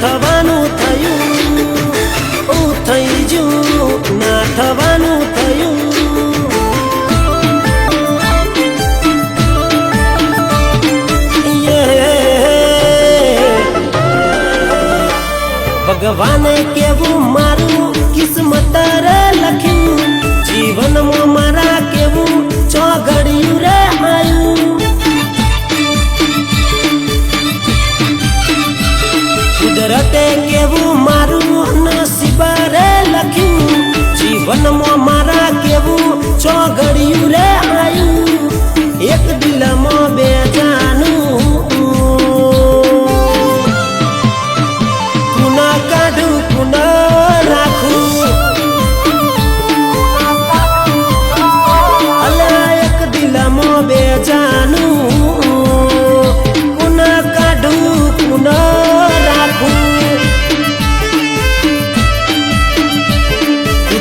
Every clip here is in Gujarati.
થવાનું થયું થઈ ગયું ના થવાનું થયું ભગવાને કેવું મારું કિસ્મત રે લખ્યું જીવનમાં મારા કેવું ચોઘડિયું રે આવ્યું કુદરતે કેવું મારું નસીબ રે લખ્યું જીવનમાં મારા કેવું ચોઘડિયું રે આવ્યું એક દિલમાં બે જાનું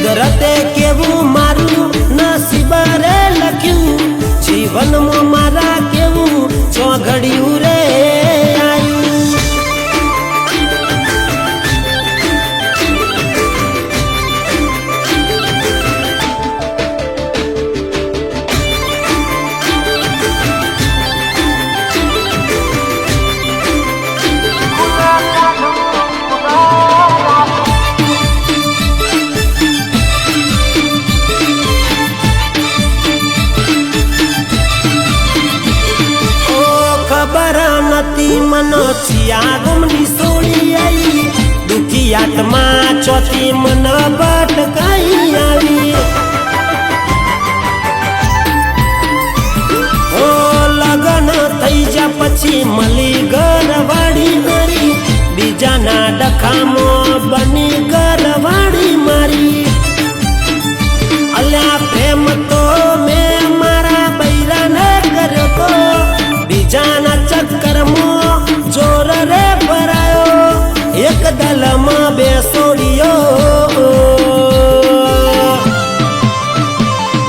કુદરતે કેવું મારું નસીબ રે લખ્યું જીવનમાં મારા કેવું ચોઘડિયું રે આવ્યું મનો ચિયા ગમની સોળી આવી દુખી આત્મા ચોથી મન ભટકાઈ આવી ઓ લગન થઈ જા પછી મળી ઘરવાળી મારી બીજાના ડખામાં બની ઘરવાળી મારી અલ્યા પ્રેમ તો મેં મારા બૈરાને કર્યો તો બીજાના ચક્કરમાં જોર રે ભરાયો એક દલમાં બે સોડિયો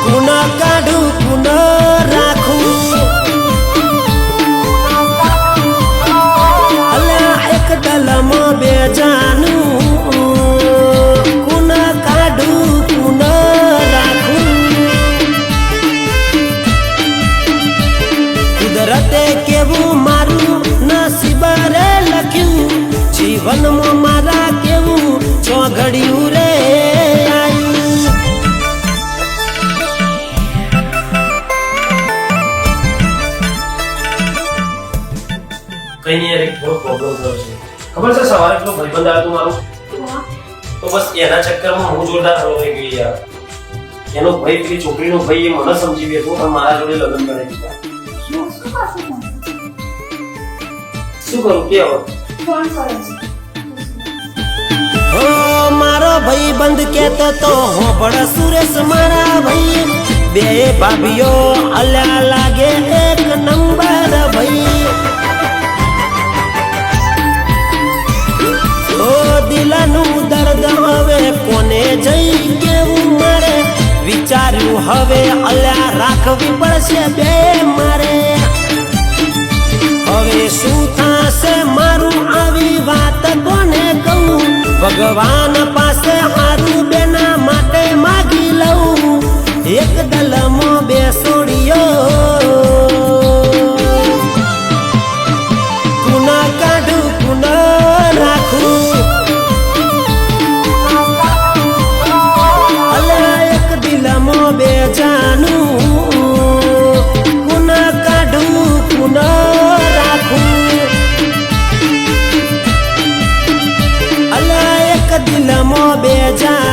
કુન કાઢું કુન રાખું અલ્યા એક દલમાં બે જાનું કુન કાઢું કુન રાખું કુદરતે કેવું મારું નસીબ રે લખ્યું જીવનમાં મારા કેવું ચોઘડિયું રે આવ્યું કઈ નહીં એક થોડો પ્રોબ્લેમ થયો છે ખબર છે સવારે પેલો ભાઈબંધ આવ્યો મારું તો બસ એના ચક્કરમાં હું જોરદાર હરો થઈ ગઈ યાર એનો ભાઈ પેલી છોકરીનો ભાઈ એ મને સમજી ગયો પણ મારા જોડે લગ્ન કરી દીધા શું કરું કે ઓ મારો ભાઈ બંધ કેતો તો હું બડા સુરેશ મારા ભાઈ બે ભાભીઓ અલ્યા લાગે એક નંબર ભાઈ ઓ દિલનું દર્દ હવે કોને જઈ કેવું મારે વિચાર્યું હવે અલ્યા રાખવી પડશે બે મારે હવે શું થશે મારું આવી વાત કોને કહું ભગવાન પાસે હારું બેના માટે માગી લઉં એક દલમાં બે સોડિયો કુન કાઢું કુન રાખું અલ્યા એક દિલમાં બે જાનું કુન કાઢું કુન દિલમાં બે જા